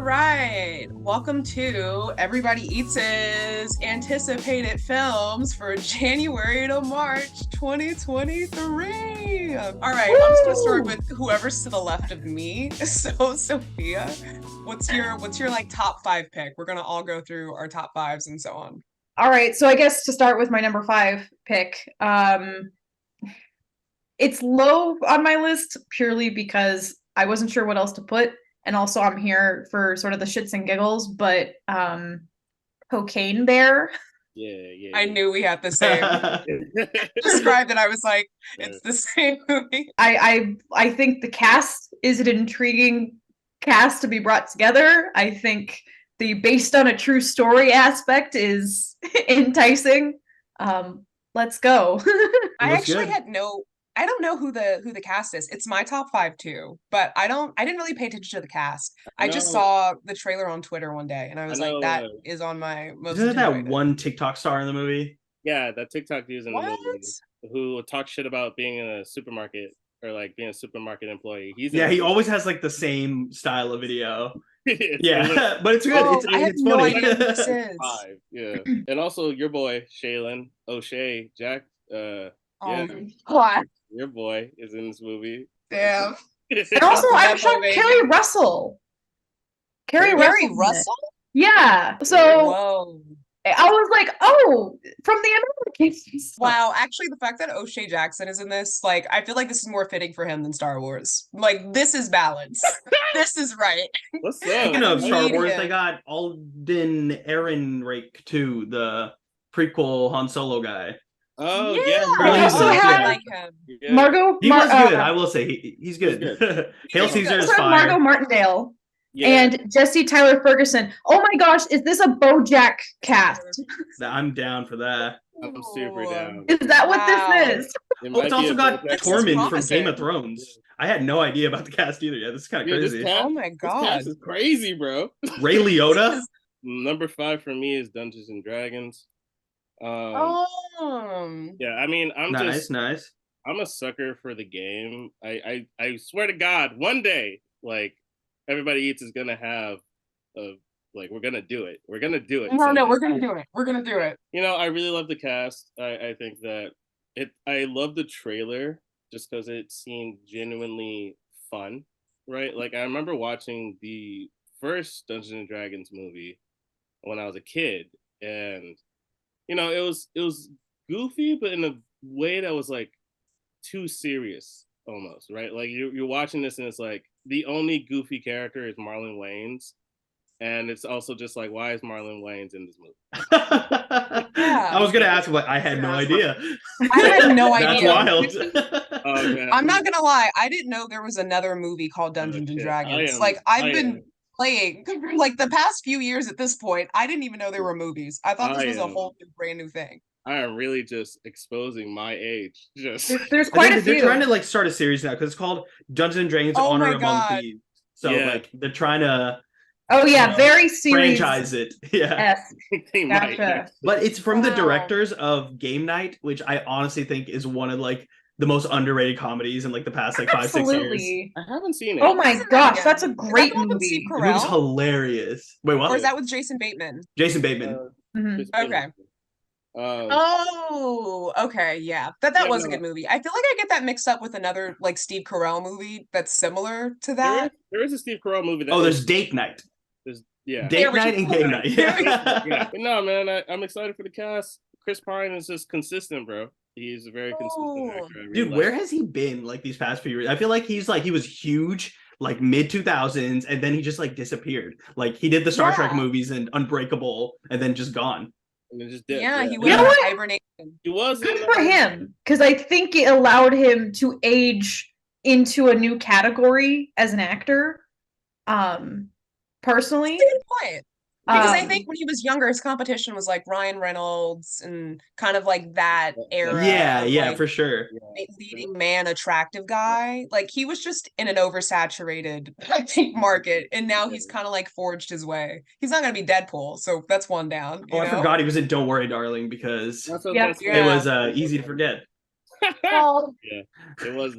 right. Welcome to Everybody Eats' anticipated films for January to March 2023. All right, Woo! I'm just gonna start with whoever's to the left of me. So, Sophia, what's your like top five pick? We're gonna all go through our top fives and so on. All right, so I guess to start with my number 5 pick, it's low on my list purely because I wasn't sure what else to put, and also I'm here for sort of the shits and giggles, but Cocaine Bear. Yeah. I knew we had the same. Described it, I was like, it's the same movie. I think the cast is an intriguing cast to be brought together. I think the based on a true story aspect is enticing. Let's go. I actually I don't know who the cast is. It's my top five too, but I didn't really pay attention to the cast. I just saw the trailer on Twitter one day and I was like, that is on my most Isn't anticipated. that one TikTok star in the movie? Yeah, that TikTok dude's in the What? movie who talks shit about being in a supermarket or like being a supermarket employee. He always has like the same style of video. It's Yeah, but it's good. Oh, I have it's no funny. idea who this is. five. Yeah, and also your boy Shaellen O'Shea Jack. God. Your boy is in this movie. Damn. And also, I'm shocked Carrie Russell. Carrie Russell? Yeah. So Whoa. I was like, oh, from the Americans. Wow, actually the fact that O'Shea Jackson is in this, like, I feel like this is more fitting for him than Star Wars. Like, this is balance. This is right. What's up? Speaking of Star Need Wars, him. they got Alden Ehrenreich too, the prequel Han Solo guy. Oh Yeah. yeah. They also had- I like him. Yeah. Margot. He was good. I will say he's good. He's good. Hail He's Caesar good. is Also had fire. Margot Martindale Yeah. and Jesse Tyler Ferguson. Oh my gosh, is this a BoJack cast? I'm down for that. I'm super down. Is that what Wow. this is? It Oh, might it's be also a got BoJack Tormund Tormund from promising. Game of Thrones. I had no idea about the cast either. Yeah, this is kind of Yeah, this crazy. cast- Oh my This god. cast is crazy, bro. Ray Liotta. Number 5 for me is Dungeons and Dragons. Oh. Yeah, I mean, Nice. I'm a sucker for the game. I swear to God, one day, like Everybody Eats is gonna have we're gonna do it. We're gonna do it. No, someday. we're gonna do it. We're gonna do it. You know, I really love the cast. I think that I love the trailer just because it seemed genuinely fun, right? Like I remember watching the first Dungeons and Dragons movie when I was a kid, and you know, it was goofy, but in a way that was like too serious almost, right? Like you're watching this and it's like the only goofy character is Marlon Wayans. And it's also just like, why is Marlon Wayans in this movie? I was gonna ask, but I had no idea. I had no That's idea. wild. Oh man. I'm not gonna lie, I didn't know there was another movie called Dungeons and shit. Dragons. I Like am- I've I been am- playing like the past few years at this point. I didn't even know there were movies. I thought this I was a am- whole brand new thing. I am really just exposing my age. Just There's I quite think a few. they're trying to like start a series now because it's called Dungeons and Dragons: Oh Honor my Among God. Thieves. So Yeah. like they're trying to Oh yeah, you know, very serious. franchise it. Yeah. Yes. they might. Gotcha. But it's from the Wow. directors of Game Night, which I honestly think is one of like the most underrated comedies in like the past like 5-6 years. Absolutely. I haven't seen it. Oh my Isn't that gosh, again? that's a Is that great the one with Steve movie. It was Carell? hilarious. Wait, what? Or is that with Jason Bateman? Jason Bateman. Mhm. Just- Okay. Oh, okay, yeah. That Yeah, was a no. good movie. I feel like I get that mixed up with another like Steve Carell movie that's similar to that. there is a Steve Carell movie that Oh, there's Date Night. yeah. Date There we Night go. and Game Night. Yeah. But no, man, I'm excited for the cast. Chris Pine is just consistent, bro. He's a very consistent Oh. actor. I really Dude, like where him. has he been like these past few years? I feel like he was huge like mid 2000s and then he just like disappeared. Like he did the Star Trek Yeah. movies and Unbreakable and then just gone. And it just did. Yeah, he You went know into what? hibernation. He was Good in, for him, because I think it allowed him to age into a new category as an actor. Personally, That's a good point. Because I Um, think when he was younger, his competition was like Ryan Reynolds and kind of like that era. Yeah, of, yeah, like, for sure. leading man, attractive guy. Like he was just in an oversaturated, I think, market, and now he's kind of like forged his way. He's not gonna be Deadpool, so that's one down. Oh, You I know? forgot he was in Don't Worry, Darling because That's what Yeah. I was it gonna say. was easy to forget. Oh, Yeah, it was.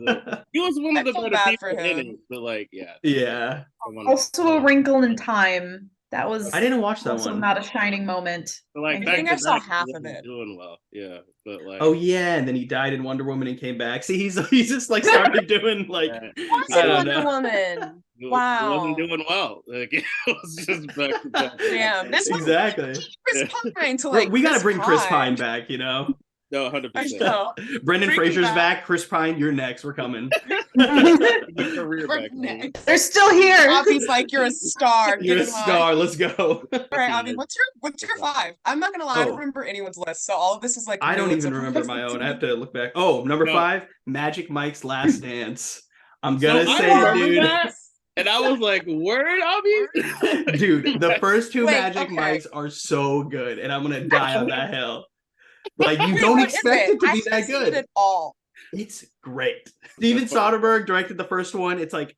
He was one of the feel better bad people for in him. it, but like, yeah, Yeah. also A Wrinkle in Time. That was I didn't watch that also one. not a shining moment. But like I back think to I saw back, half he of wasn't it. doing well. Yeah, but like, Oh yeah, and then he died in Wonder Woman and came back. See, he's just like started doing like Was I in don't Wonder know. Woman? he wasn't Wow. doing well. Like it was just back to back. Damn. This one, Exactly. Chris Yeah. Pine to Bro, like we got to Chris bring Chris Pine. Pine back, you know. No, 100%. I know. Brendan Bring him Fraser's back. back. Chris Pine, you're next. We're coming. The career We're back. next. They're still here. Abhi's like, you're a star. You're Get a in line. star. Let's go. All right, Abhi, what's your five? I'm not gonna lie, I don't Oh. remember anyone's list, so all of this is like I new don't and even remember my surprising own. to I me. have to look back. Oh, number No. 5, Magic Mike's Last Dance. I'm So gonna I say, remember dude. that, and I was like, "Word, Abhi." Dude, the first 2 Wait, Magic okay. Mikes are so good, and I'm gonna die on that hill. Like you Wait, don't what is expect it to I be haven't that seen good. it at all. It's great. Steven Soderbergh directed the first one. It's like,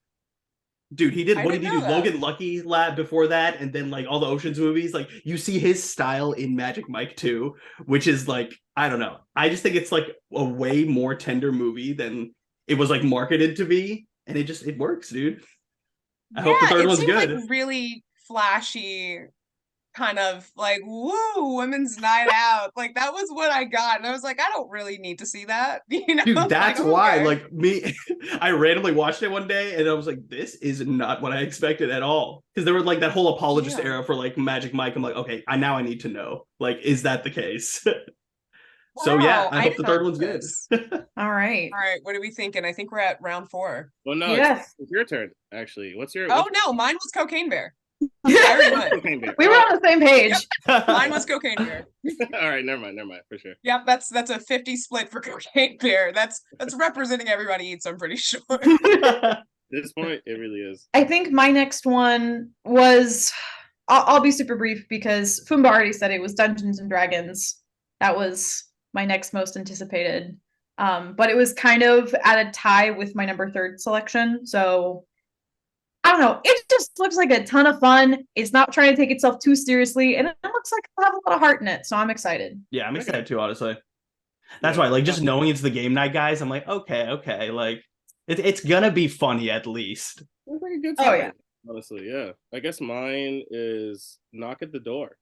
dude, he did I what did didn't he know do? that. Logan Lucky Lab before that, and then like all the Ocean's movies. Like you see his style in Magic Mike 2, which is like, I don't know. I just think it's like a way more tender movie than it was like marketed to be, and it works, dude. I hope the third It one's seemed good. like really flashy, kind of like woo, women's night out. Like that was what I got, and I was like, I don't really need to see that, you know. Dude, that's like, why, okay. like me, I randomly watched it one day and I was like, this is not what I expected at all. Because there was like that whole apologist Yeah. era for like Magic Mike. I'm like, okay, now I need to know. Like, is that the case? So Wow, yeah, I hope didn't the third know one's good. this. All right. All right, what are we thinking? I think we're at round 4. Well, no, Yes. it's your turn. Actually, what's your? Oh no, mine was Cocaine Bear. I already went. Cocaine Bear. We were on the same page. Mine was Cocaine Bear. All right, never mind, for sure. Yep, that's a 50 split for Cocaine Bear. That's representing everybody eats, I'm pretty sure. At this point, it really is. I think my next one was, I'll be super brief because Fumbah already said it was Dungeons and Dragons. That was my next most anticipated. But it was kind of at a tie with my number 3 selection. So I don't know. It just looks like a ton of fun. It's not trying to take itself too seriously, and it looks like it'll have a lot of heart in it. So I'm excited. Yeah, I'm excited too, honestly. That's why, like, just knowing it's the game night, guys, I'm like, okay, like, it's gonna be funny at least. It's like a good time. Oh yeah. Honestly, yeah. I guess mine is Knock at the Door.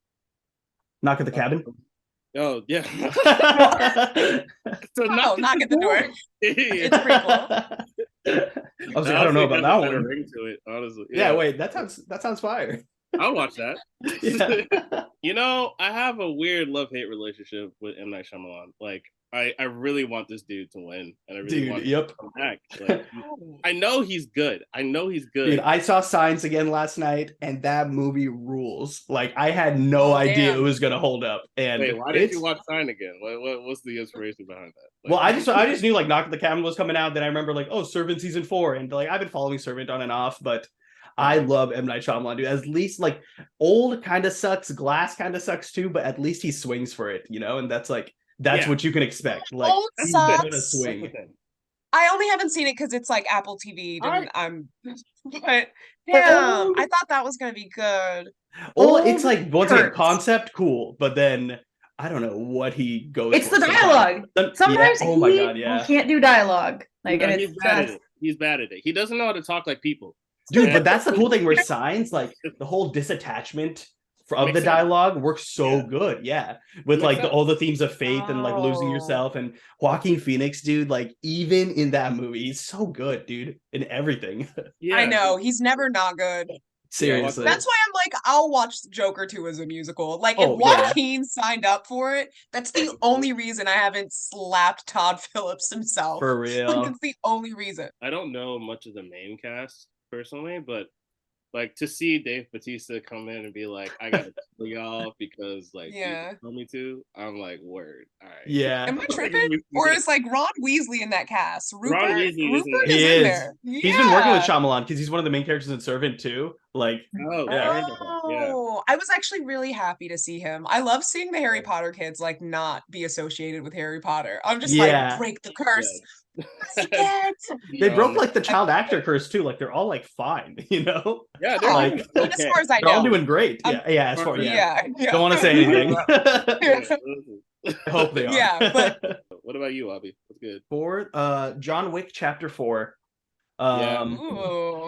Knock at the cabin. Oh yeah. So knock at the door. It's prequel. I was like, I don't know about that one. Ring to it, honestly. Yeah, wait, that sounds fire. I'll watch that. Yeah. You know, I have a weird love-hate relationship with M. Night Shyamalan. Like, I really want this dude to win, and I really want him to come back. Like, I know he's good. Dude, I saw Signs again last night, and that movie rules. Like, I had no idea it was gonna hold up. And wait, why did you watch Sign again? What's the inspiration behind that? Like, well, I just knew like Knock at the Cabin was coming out. Then I remember like, oh, Servant season 4, and like I've been following Servant on and off, but I love M. Night Shyamalan, dude. At least like Old kind of sucks, Glass kind of sucks too, but at least he swings for it, you know, and that's what you can expect. Like Old he's sucks. gonna swing. I only haven't seen it because it's like Apple TV, and but damn, I thought that was gonna be good. Well, it's like once again, concept cool, but then I don't know what he goes. It's the dialogue. Sometimes he can't do dialogue. Like, and he's bad at it. He's bad at it. He doesn't know how to talk like people. Dude, but that's the cool thing where Signs, like the whole disattachment of the dialogue works so good. Yeah. With like all the themes of faith and like losing yourself, and Joaquin Phoenix, dude, like even in that movie, he's so good, dude, in everything. Yeah. I know, he's never not good. Seriously. That's why I'm like, I'll watch Joker 2 as a musical. Like, if Joaquin signed up for it, that's the only reason I haven't slapped Todd Phillips himself. For real. Like, that's the only reason. I don't know much of the main cast personally, but like to see Dave Bautista come in and be like, I gotta kill y'all because like you told me to, I'm like, word. All right. Yeah. Am I tripping? Or is like Ron Weasley in that cast? Ron Weasley is in there. Yeah. He's been working with Shyamalan because he's one of the main characters in Servant too. Like, I was actually really happy to see him. I love seeing the Harry Potter kids like not be associated with Harry Potter. I'm just like, break the curse. They broke like the child actor curse too. Like they're all like fine, you know. Yeah, they're like as far as I know, they're all doing great. Yeah, as far yeah. Don't want to say anything. I hope they are. Yeah, but What about you, Abhi? What's good? For John Wick Chapter 4. Yeah.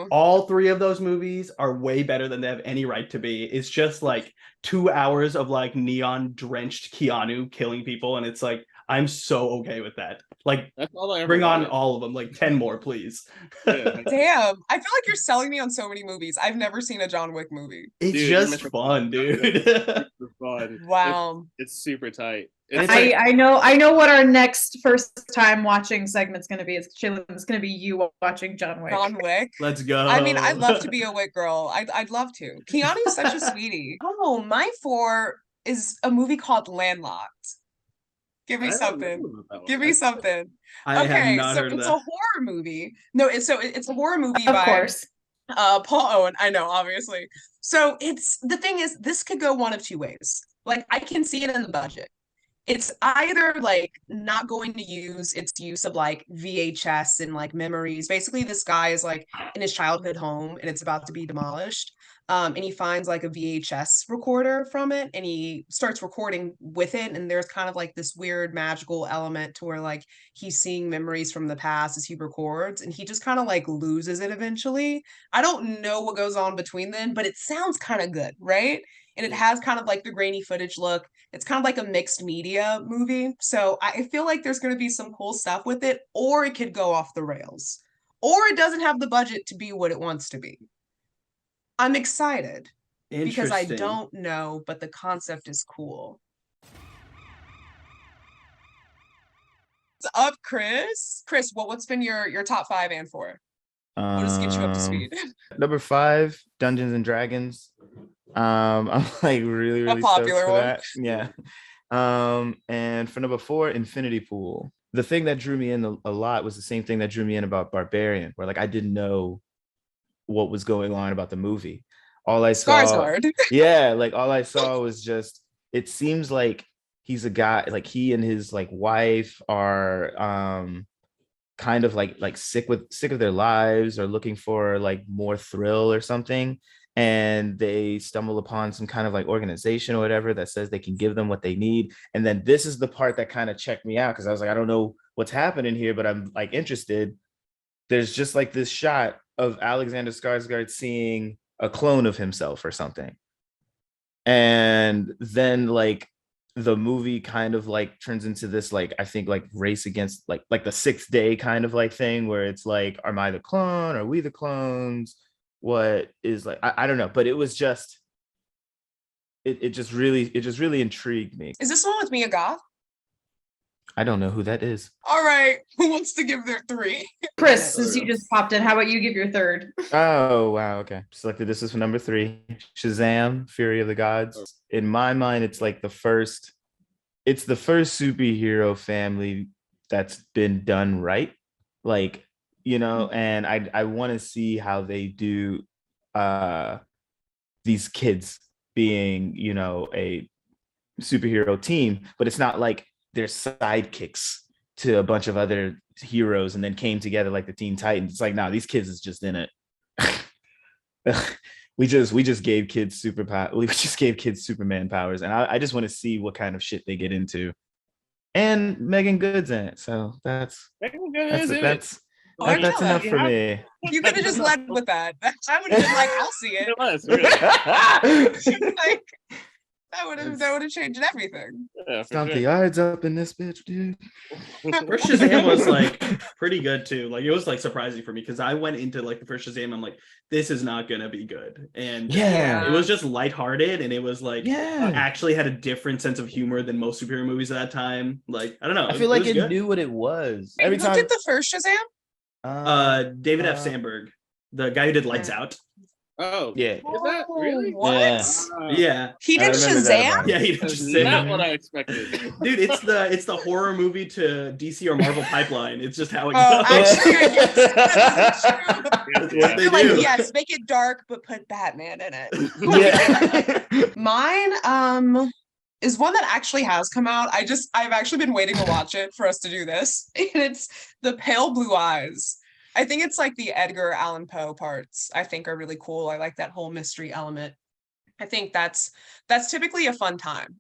All three of those movies are way better than they have any right to be. It's just like 2 hours of like neon drenched Keanu killing people, and it's like I'm so okay with that. Like, That's all I ever bring on wanted. all of them, like 10 more, please. Yeah. Damn, I feel like you're selling me on so many movies. I've never seen a John Wick movie. It's Dude, just fun, dude. Super fun. Wow. It's super tight. It's like, I know what our next first time watching segment's gonna be. It's gonna be you watching John Wick. John Wick. let's go. I mean, I'd love to be a Wick girl. I'd love to. Keanu's such a sweetie. Oh, my 4 is a movie called Landlocked. Give me I don't something. know about that one. Give me something. I have Okay, not so heard of it's that. a horror movie. No, it's a horror movie Of by course. Paul Owen. I know, obviously. So it's the thing is, this could go one of two ways. Like, I can see it in the budget. It's either like not going to use its use of like VHS and like memories. Basically, this guy is like in his childhood home and it's about to be demolished. And he finds like a VHS recorder from it and he starts recording with it. And there's kind of like this weird magical element to where like he's seeing memories from the past as he records and he just kind of like loses it eventually. I don't know what goes on between them, but it sounds kind of good, right? And it has kind of like the grainy footage look. It's kind of like a mixed media movie. So I feel like there's going to be some cool stuff with it, or it could go off the rails, or it doesn't have the budget to be what it wants to be. I'm excited because I don't know, but the concept is cool. What's up, Kris? Kris, what's been your top 5 and 4? What does get you up to speed? Number 5, Dungeons and Dragons. I'm like really A stoked popular for one. that. Yeah. And for number 4, Infinity Pool. The thing that drew me in a lot was the same thing that drew me in about Barbarian, where like I didn't know what was going on about the movie. All I saw, Skarsgård. yeah, like all I saw was just, it seems like he's a guy, like he and his like wife are kind of like sick of their lives or looking for like more thrill or something, and they stumble upon some kind of like organization or whatever that says they can give them what they need. And then this is the part that kind of checked me out because I was like, I don't know what's happening here, but I'm like interested. There's just like this shot of Alexander Skarsgård seeing a clone of himself or something, and then like the movie kind of like turns into this like I think like race against like the 6th day kind of like thing where it's like, am I the clone? Are we the clones? What is like I don't know, but it was just it just really intrigued me. Is this the one with Mia Goth? I don't know who that is. All right, who wants to give their 3? Chris, since you just popped in, how about you give your 3rd? Oh wow, okay. Selected this is for number 3, Shazam, Fury of the Gods. In my mind, it's like the first superhero family that's been done right. Like, you know, and I want to see how they do these kids being, you know, a superhero team, but it's not like they're sidekicks to a bunch of other heroes and then came together like the Teen Titans. It's like, no, these kids is just in it. we just gave kids superpower. We just gave kids Superman powers, and I just want to see what kind of shit they get into. And Megan Good's in it, so that's enough for me. You could have just led with that. I would have been like, I'll see it. Like, that would have changed everything. Yeah, Stomp the yards up in this bitch, dude. First Shazam was like pretty good too. Like it was like surprising for me because I went into like the first Shazam, I'm like, this is not gonna be good. And yeah, it was just lighthearted and it was like actually had a different sense of humor than most superhero movies at that time. Like, I don't know. I feel like it knew what it was. Wait, who did the first Shazam? David F. Sandberg, the guy who did Lights Out. Oh yeah, is that really? What? Yeah, he did Shazam. Yeah, he did Shazam. Not what I expected. Dude, it's the horror movie to DC or Marvel pipeline. It's just how it Oh, goes. actually, yes, That's what they like, do. yes, make it dark, but put Batman in it. yeah. Mine is one that actually has come out. I've actually been waiting to watch it for us to do this. And it's The Pale Blue Eyes. I think it's like the Edgar Allan Poe parts I think are really cool. I like that whole mystery element. I think that's typically a fun time.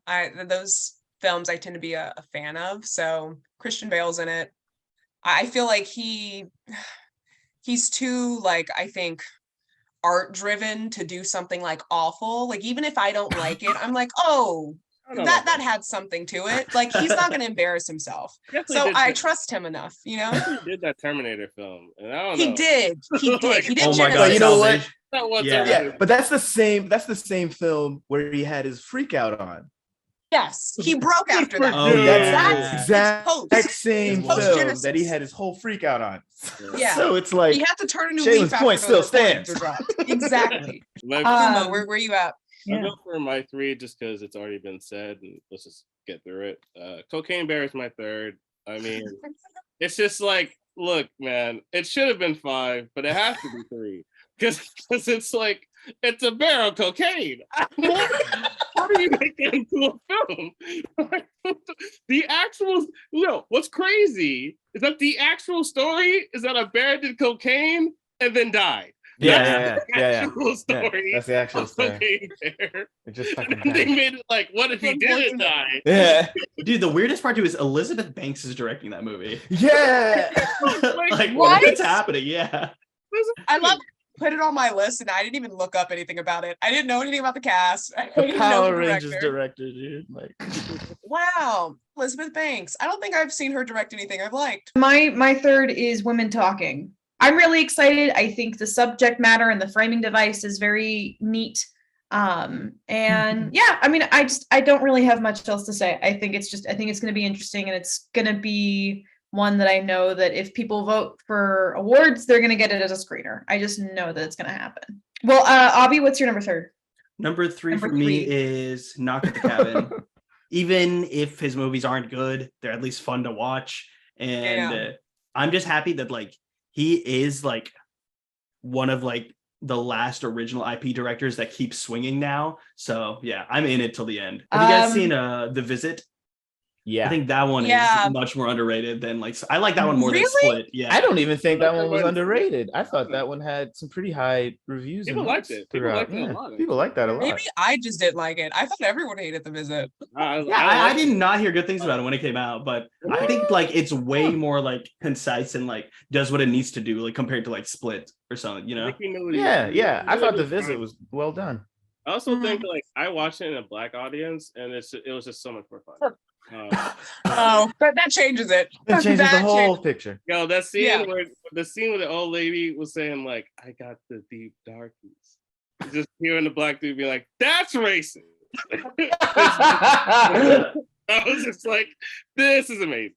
films I tend to be a fan of. So Christian Bale's in it. I feel like he's too, like, I think, art driven to do something like awful. Like, even if I don't like it, I'm like, oh, that had something to it. Like, he's not going to embarrass himself. So I trust him enough, you know? He did that Terminator film, and I don't know. He did. He did Oh my Genesis. god! You know what? Yeah, but that's the same film where he had his freak out on. Yes, he broke after that. Oh, That's yeah. exact same It's film that he had his whole freak out on. Yeah. So it's like he had to turn a new Shalen's leaf point after still stands. Exactly. My, where are you at? I'll go for my 3 just because it's already been said, and let's just get through it. Cocaine Bear is my 3rd. I mean, it's just like, look, man, it should have been 5, but it has to be 3 because it's like, it's a bear of cocaine. How do you make that into a film? The actual, what's crazy is that the actual story is that a bear did cocaine and then died. Yeah. Story. That's the actual story. Cocaine Bear. It just fucking And they made it like, what if he didn't die? Yeah. Dude, the weirdest part too is Elizabeth Banks is directing that movie. Yeah. Like, what? What's happening? Yeah. I love put it on my list, and I didn't even look up anything about it. I didn't know anything about the cast. I The didn't know Power the Rangers director, dude. Like, wow, Elizabeth Banks. I don't think I've seen her direct anything I've liked. My 3rd is Women Talking. I'm really excited. I think the subject matter and the framing device is very neat. And yeah, I mean, I don't really have much else to say. I think it's going to be interesting, and it's going to be one that I know that if people vote for awards, they're going to get it as a screener. I just know that it's going to happen. Well, Abhi, what's your number 3? Number 3 for me is Knock at the Cabin. Even if his movies aren't good, they're at least fun to watch. And I'm just happy that, like, he is, like, one of, like, the last original IP directors that keeps swinging now. So, yeah, I'm in it till the end. Have you guys seen The Visit? yeah. I think that one is much more underrated than, like, I like that one more than Split. Yeah. I don't even think that one was underrated. I thought that one had some pretty high reviews. People liked it. People liked it a lot. People liked that a lot. Maybe I just didn't like it. I thought everyone hated The Visit. I did not hear good things about it when it came out, but I think, like, it's way more, like, concise and, like, does what it needs to do, like, compared to, like, Split or something, you know? Yeah. I thought The Visit was well done. I also think, like, I watched it in a Black audience, and it was just so much more fun. But that changes it. It changes the whole picture. Yo, that scene where the old lady was saying, like, I got the deep darkness. Just hearing the Black dude be like, that's racist. I was just like, this is amazing.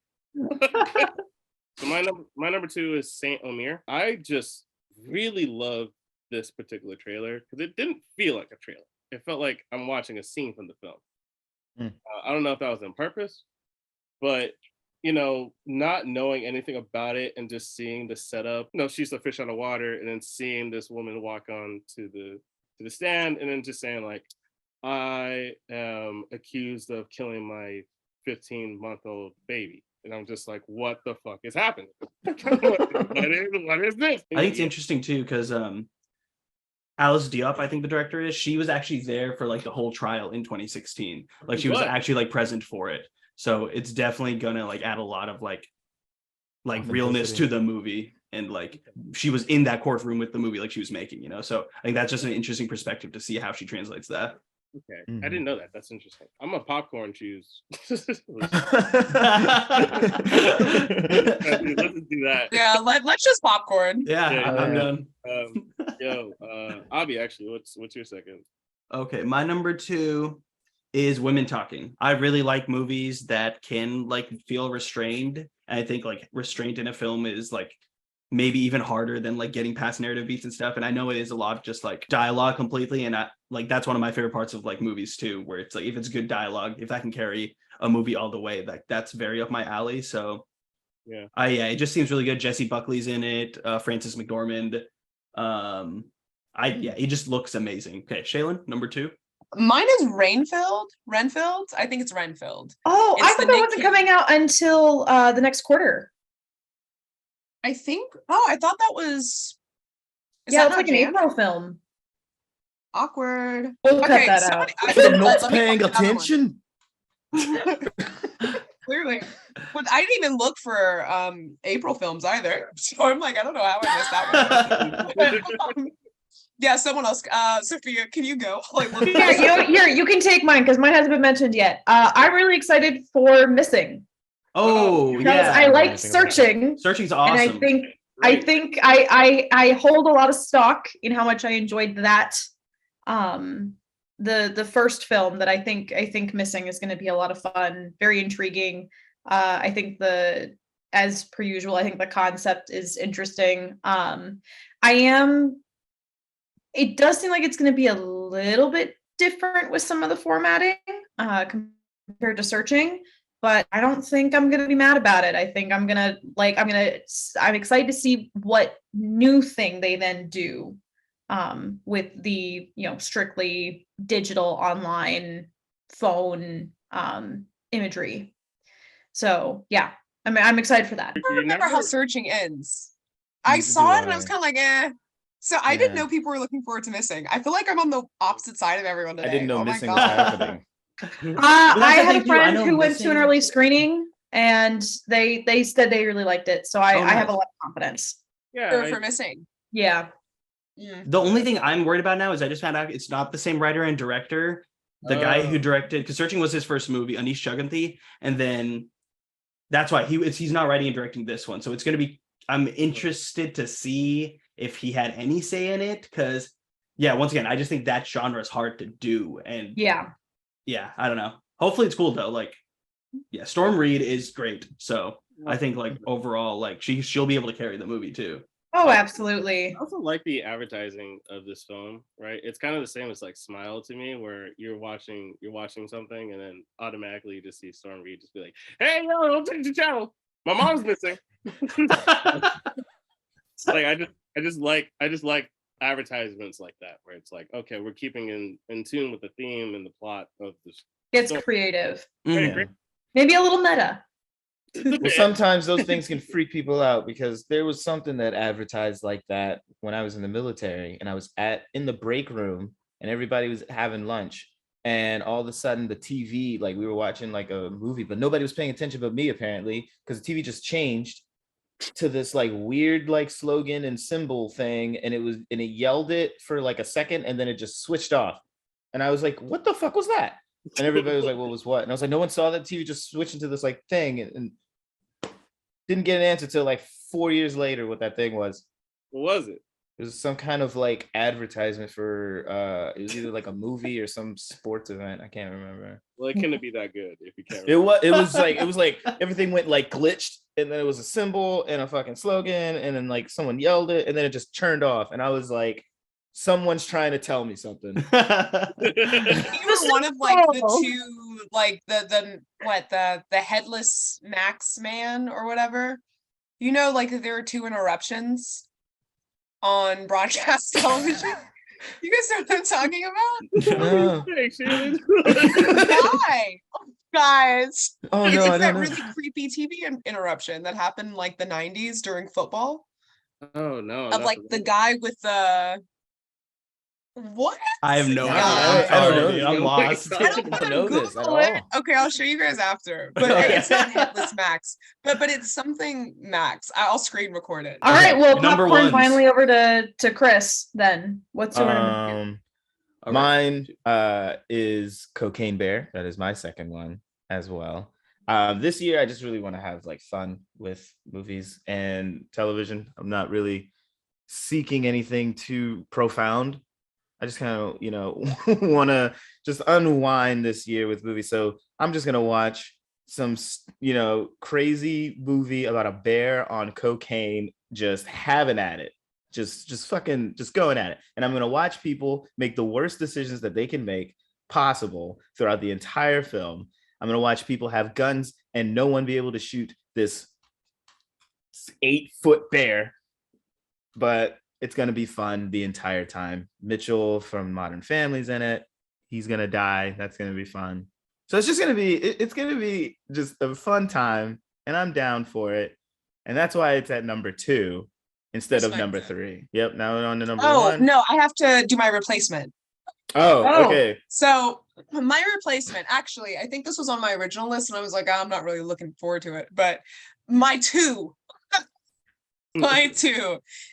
So my number 2 is Saint Omer. I just really love this particular trailer because it didn't feel like a trailer. It felt like I'm watching a scene from the film. I don't know if that was on purpose, but not knowing anything about it and just seeing the setup. She's a fish out of water, and then seeing this woman walk on to the stand, and then just saying, like, I am accused of killing my 15-month-old baby. And I'm just like, what the fuck is happening? What is this? I think it's interesting too, because Alice Diop, I think the director is, she was actually there for, like, the whole trial in 2016. Like, she was actually, like, present for it. So it's definitely gonna, like, add a lot of like realness to the movie. And, like, she was in that courtroom with the movie, like, she was making, So I think that's just an interesting perspective to see how she translates that. Okay. I didn't know that. That's interesting. I'm a popcorn choose. Let's do that. Yeah, let's just popcorn. Yeah, I'm done. Abhi, actually, what's your second? Okay, my number 2 is Women Talking. I really like movies that can, like, feel restrained. And I think, like, restraint in a film is, like, maybe even harder than, like, getting past narrative beats and stuff. And I know it is a lot of just, like, dialogue completely. And that's one of my favorite parts of, like, movies too, where it's like, if it's good dialogue, if that can carry a movie all the way, that's very up my alley. So yeah, it just seems really good. Jessie Buckley's in it, Frances McDormand. It just looks amazing. Okay, Shaellen, number 2. Mine is Renfield. I think it's Renfield. Oh, I thought that wasn't coming out until the next quarter. I think. Oh, I thought that was. It's like an April film. Awkward. We'll cut that out. You're not paying attention. Clearly. But I didn't even look for April films either. So I'm like, I don't know how I missed that one. Yeah, someone else. Sophia, can you go? Like, look you can take mine because mine hasn't been mentioned yet. I'm really excited for Missing. Oh, because yeah. I liked Searching. Searching's awesome. And I think I hold a lot of stock in how much I enjoyed that. The first film that I think Missing is going to be a lot of fun, very intriguing. I think as per usual, I think the concept is interesting. It does seem like it's going to be a little bit different with some of the formatting compared to Searching, but I don't think I'm going to be mad about it. I think I'm excited to see what new thing they then do with the, strictly digital online phone imagery. So yeah, I'm excited for that. I don't remember how Searching ends. I saw it and I was kind of like, eh. So I didn't know people were looking forward to Missing. I feel like I'm on the opposite side of everyone today. I didn't know Missing was happening. I had a friend who went to an early screening and they said they really liked it. So I have a lot of confidence. Yeah, for Missing. Yeah. The only thing I'm worried about now is I just found out it's not the same writer and director. The guy who directed, because Searching was his first movie, Anish Chaganty, and then that's why he's not writing and directing this one. So it's going to be, I'm interested to see if he had any say in it, because once again, I just think that genre is hard to do. And yeah, I don't know. Hopefully it's cool though. Like, Storm Reed is great. So I think like overall, like she'll be able to carry the movie too. Oh, absolutely. I also like the advertising of this film, right? It's kind of the same as like Smile to me, where you're watching something and then automatically you just see Storm Reed just be like, "Hey, yo, don't change the channel. My mom's missing." Like I just like advertisements like that, where it's like, okay, we're keeping in tune with the theme and the plot of this. It's creative. Mm-hmm. Maybe a little meta. Well, sometimes those things can freak people out, because there was something that advertised like that when I was in the military, and I was in the break room and everybody was having lunch, and all of a sudden the TV, like we were watching like a movie, but nobody was paying attention but me, apparently, because the TV just changed to this like weird like slogan and symbol thing, and it yelled it for like a second and then it just switched off, and I was like, what the fuck was that? And everybody was like, what was what? And I was like, no one saw that TV just switch into this like thing, and didn't get an answer till like 4 years later what that thing was. What was it? It was some kind of like advertisement for it was either like a movie or some sports event. I can't remember. Well, it couldn't be that good if you can't remember. It was like everything went like glitched, and then it was a symbol and a fucking slogan, and then like someone yelled it, and then it just turned off, and I was like, someone's trying to tell me something. You were one of like the two, like the headless Max man or whatever. You know, like there are two interruptions on broadcast television. You guys know what I'm talking about? Why? Guys. Oh no, it's that really creepy TV interruption that happened in like the 90s during football. Oh no. Of like the guy with the what? I have no idea. I don't know. I'm lost. I don't know this at all. Okay, I'll show you guys after. But it's not Headless Max. But it's something Max. I'll screen record it. All right, well, popcorn finally over to Kris then. What's your number? Mine is Cocaine Bear. That is my second one as well. This year I just really want to have like fun with movies and television. I'm not really seeking anything too profound. I just kind of, want to just unwind this year with movies. So I'm just going to watch some, crazy movie about a bear on cocaine, just having at it, just going at it. And I'm going to watch people make the worst decisions that they can make possible throughout the entire film. I'm going to watch people have guns and no one be able to shoot this 8-foot bear. But it's going to be fun the entire time. Mitchell from Modern Family's in it. He's going to die. That's going to be fun. So it's going to be just a fun time, and I'm down for it. And that's why it's at number 2 instead of number 3. Yep. Now we're on to number 1. Oh, no, I have to do my replacement. Oh, okay. So My replacement, actually, I think this was on my original list, and I was like, I'm not really looking forward to it. But my two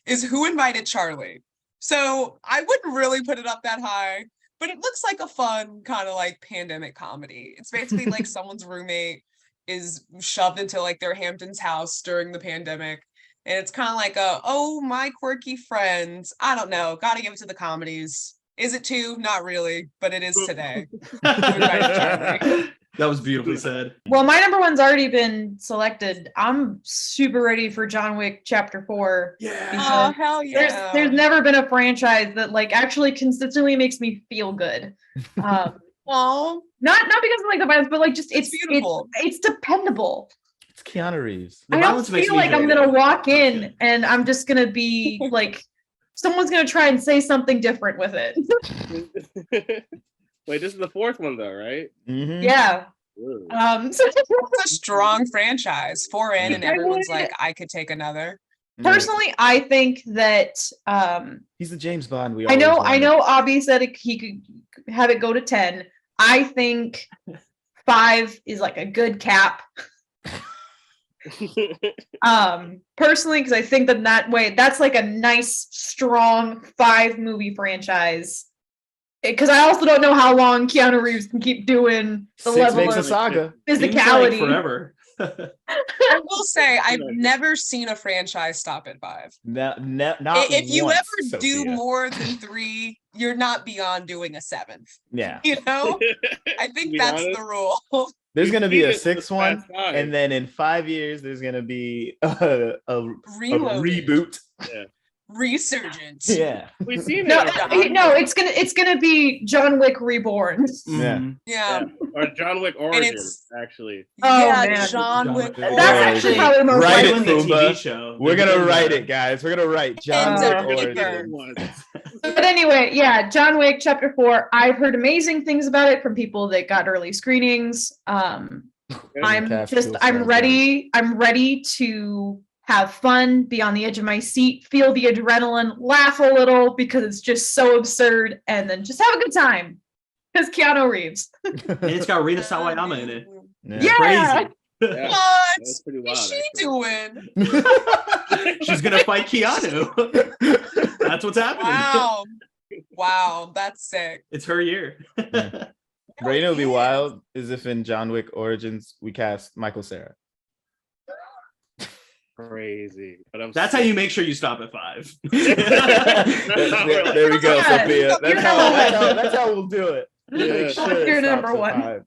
is Who Invited Charlie? So I wouldn't really put it up that high, but it looks like a fun kind of like pandemic comedy. It's basically like someone's roommate is shoved into like their Hamptons house during the pandemic. And it's kind of like oh, my quirky friends. I don't know. Got to give it to the comedies. Is it two? Not really, but it is today. Who Invited Charlie? That was beautifully said. Well, my number one's already been selected. I'm super ready for John Wick Chapter 4. Yeah. Oh, hell yeah. There's never been a franchise that like actually consistently makes me feel good. Oh, not because of like the violence, but like just it's beautiful. It's dependable. It's Keanu Reeves. The I don't violence makes feel me like feel I'm good. gonna walk in and I'm just gonna be like, someone's gonna try and say something different with it. Wait, this is the fourth one though, right? Mhm. Yeah. Ooh. So it's a strong franchise. 4 in, and I everyone's would- like, I could take another. personally, I think that He's the James Bond we I know always wanted. Abhi said he could have it go to 10. I think 5 is like a good cap. Personally, because I think that way that's like a nice, strong 5 movie franchise. Because I also don't know how long Keanu Reeves can keep doing the 6 level makes a of saga. Seems like physicality. forever. I will say, I've never seen a franchise stop at 5. Not If you once, ever do Sophia. more than 3, you're not beyond doing a 7th. Yeah. You know? I think be that's honest, the rule. There's gonna be He a is the 6th one, Fast Five. and then in 5 years there's gonna be a Reloaded. reboot. Resurgence. Yeah. We've seen No, it. no, it's gonna be John Wick Reborn. Yeah. Mhm. Yeah. Or John Wick Origins, it's- actually. Oh, Yeah, man. John Wick. That's That's Oh, actually dude. probably the most Write it, Doing the likely. Fumbah. TV show. We're They're gonna doing write the- it, guys. We're gonna write John Ends Wick of Origins. Origins. But anyway, yeah, John Wick Chapter 4. I've heard amazing things about it from people that got early screenings. I'm ready. I'm ready to have fun, be on the edge of my seat, feel the adrenaline, laugh a little because it's just so absurd, and then just have a good time. Because Keanu Reeves. And it's got Rina Sawayama in it. Yeah. Crazy. Yeah, What that's pretty is wild. she actually. doing? She's gonna fight Keanu. That's what's happening. Wow. Wow, that's sick. It's her year. Right, it'll be wild is if in John Wick Origins we cast Michael Cera. Crazy. But That's how you make sure you stop at 5. There we go, Yeah, Sophia. you're That's how we'll do it. Yeah. Make sure it You're stops number at one.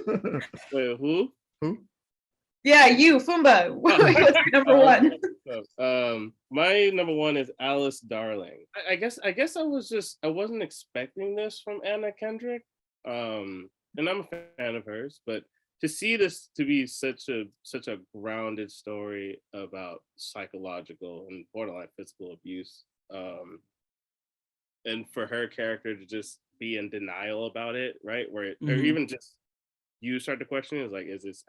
5. Wait, who? Yeah, you, Fumbah. What's your number one? My number one is Alice Darling. I guess I wasn't expecting this from Anna Kendrick. And I'm a fan of hers, but to see this to be such a grounded story about psychological and borderline physical abuse, and for her character to just be in denial about it, right? Or even just you start to question is like, is this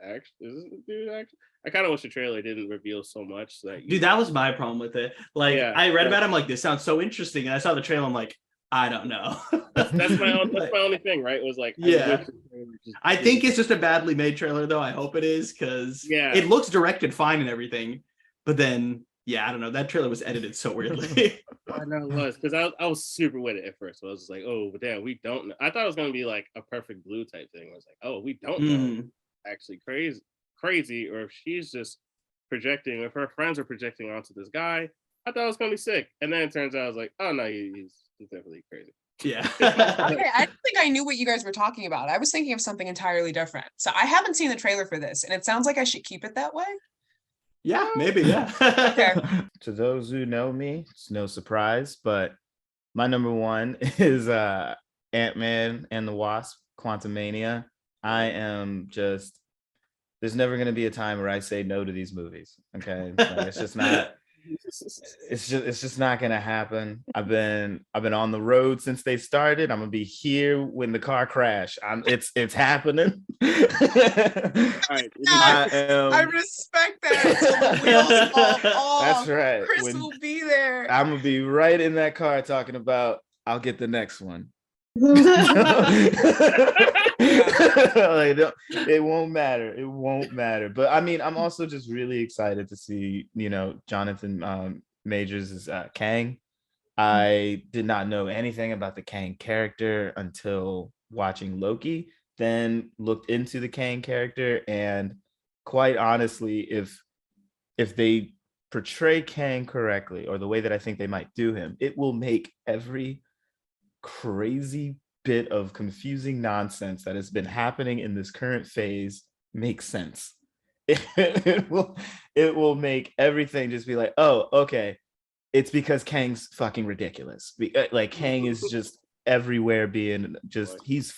dude actually? I kind of wish the trailer didn't reveal so much that Dude, that was my problem with it. Like, Yeah, I read yeah. about it, I'm like, this sounds so interesting. And I saw the trailer, I'm like, I don't know. that's my only thing, right? It was like, Yeah. I think it's it's just a badly made trailer, though. I hope it is, because Yeah. it looks directed fine and everything. But then, yeah, I don't know. That trailer was edited so weirdly. I know it was because I was super with it at first. So I was just like, oh, but damn, we don't know. I thought it was gonna be like a Perfect Blue type thing. I was like, oh, we don't know Mhm. actually crazy, or if she's just projecting, if her friends are projecting onto this guy. I thought it was gonna be sick, and then it turns out I was like, oh no, he's definitely crazy. Yeah. Okay, I don't think I knew what you guys were talking about. I was thinking of something entirely different. So I haven't seen the trailer for this, and it sounds like I should keep it that way. Yeah, maybe, yeah. Okay. To those who know me, it's no surprise, but my number one is Ant-Man and the Wasp: Quantumania. I am just, there's never going to be a time where I say no to these movies. Okay, like, it's just not. It's just not gonna happen. I've been on the road since they started. I'm gonna be here when the car crash. It's happening. All right, I respect that. So the wheels fall off. That's right. Kris will be there. I'm gonna be right in that car talking about, I'll get the next one It won't matter. It won't matter. But I mean, I'm also just really excited to see, Jonathan Majors as Kang. I did not know anything about the Kang character until watching Loki, then looked into the Kang character, and quite honestly, if they portray Kang correctly, or the way that I think they might do him, it will make every crazy bit of confusing nonsense that has been happening in this current phase make sense. It will make everything just be like, oh, okay, it's because Kang's fucking ridiculous. Like Kang is just everywhere being just he's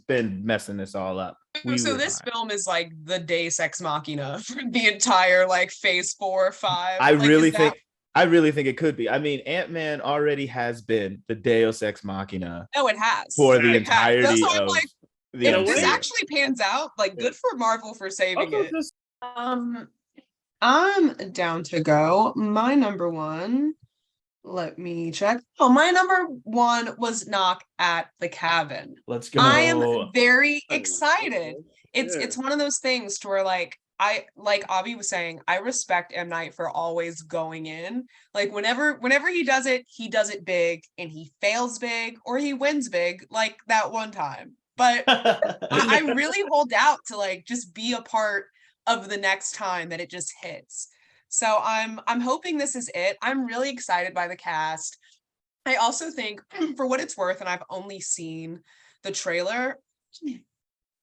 been messing this all up. So this film is like the Deus Ex Machina for the entire like phase 4 or 5. I really think it could be. I mean, Ant-Man already has been the Deus Ex Machina. No, it has for the entirety That's why of I'm like, if this actually pans out, like good for Marvel for saving it. I'm down to go. My number one, let me check. Oh, my number one was Knock at the Cabin. Let's go. I am very excited. It's one of those things to where like Abhi was saying, I respect M. Night for always going in. Like whenever he does it big, and he fails big or he wins big, like that one time. But I really hold out to like just be a part of the next time that it just hits. So I'm hoping this is it. I'm really excited by the cast. I also think, for what it's worth, and I've only seen the trailer,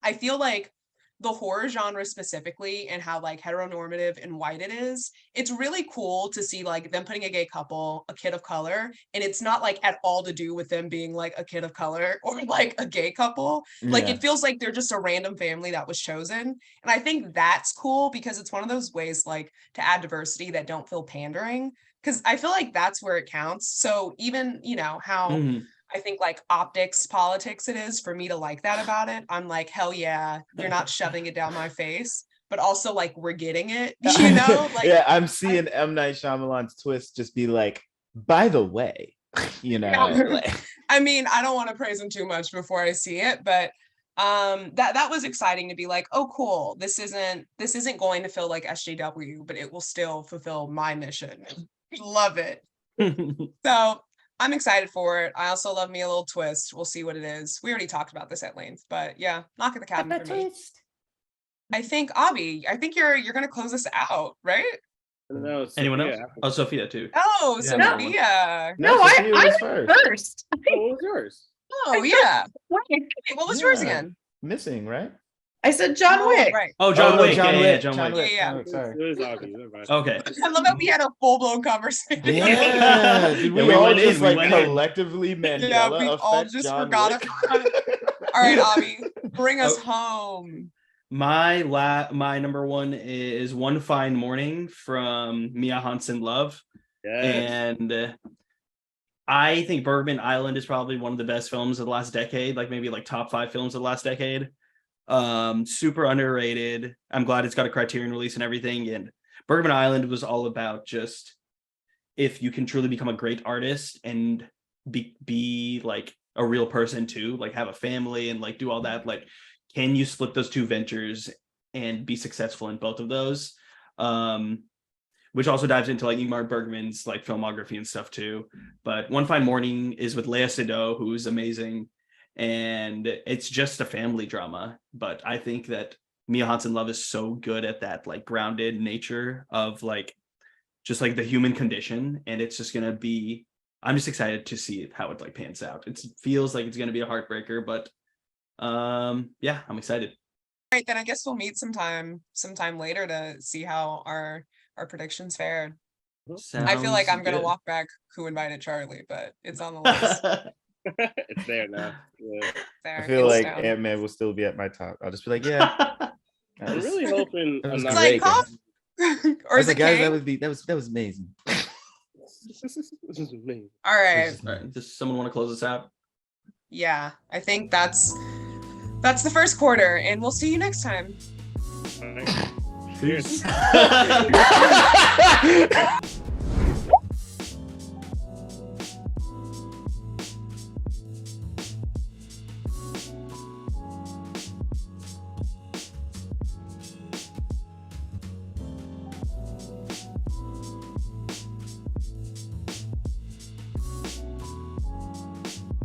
I feel like the horror genre specifically, and how like heteronormative and white it is, it's really cool to see like them putting a gay couple, a kid of color, and it's not like at all to do with them being like a kid of color or like a gay couple. Like it feels like they're just a random family that was chosen. And I think that's cool because it's one of those ways like to add diversity that don't feel pandering, because I feel like that's where it counts. So even, how I think like optics politics it is for me to like that about it. I'm like, hell yeah, you're not shoving it down my face, but also like we're getting it, Like yeah, I'm seeing M. Night Shyamalan's twist just be like, by the way, like... I mean, I don't want to praise him too much before I see it, but that was exciting to be like, oh cool, this isn't going to feel like SJW, but it will still fulfill my mission. Love it. So I'm excited for it. I also love me a little twist. We'll see what it is. We already talked about this at length, but yeah, Knock at the Cabin for me. I think Abhi, you're gonna close us out, right? No, anyone else? Oh, Sophia too. Oh, Sophia. No, I was first. Oh, what was yours? Oh yeah. What was yours again? Missing, right? I said John Wick. Right. Oh, John Wick. John Wick. John Wick. Yeah. Sorry. Okay. I love that we had a full-blown conversation. Yeah. Did we all just collectively Mandela Yeah, we all effect just John forgot Wick? about it. All right, Abhi, bring us home. My number one is One Fine Morning from Mia Hansen-Løve. Yes. And I think Bergman Island is probably one of the best films of the last decade, like maybe like top 5 films of the last decade. Super underrated. I'm glad it's got a Criterion release and everything. And Bergman Island was all about just if you can truly become a great artist and be like a real person too, like have a family and like do all that, like can you split those two ventures and be successful in both of those? Which also dives into like Ingmar Bergman's like filmography and stuff too. But One Fine Morning is with Lea Seydoux, who's amazing. And it's just a family drama, but I think that Mia Hansen-Løve is so good at that like grounded nature of like just like the human condition, and it's just gonna be, I'm just excited to see how it like pans out. It feels like it's gonna be a heartbreaker, but yeah, I'm excited. All right, then I guess we'll meet sometime later to see how our predictions fared. I feel like I'm gonna walk back Who Invited Charlie, but it's on the list. It's there now. Yeah. I feel like Ant-Man will still be at my top. I'll just be like, yeah. I'm really hoping. That was great. Like, or is it guys? That was amazing. This is amazing. All right. Does someone want to close this out? Yeah, I think that's the first quarter, and we'll see you next time. All right. Peace.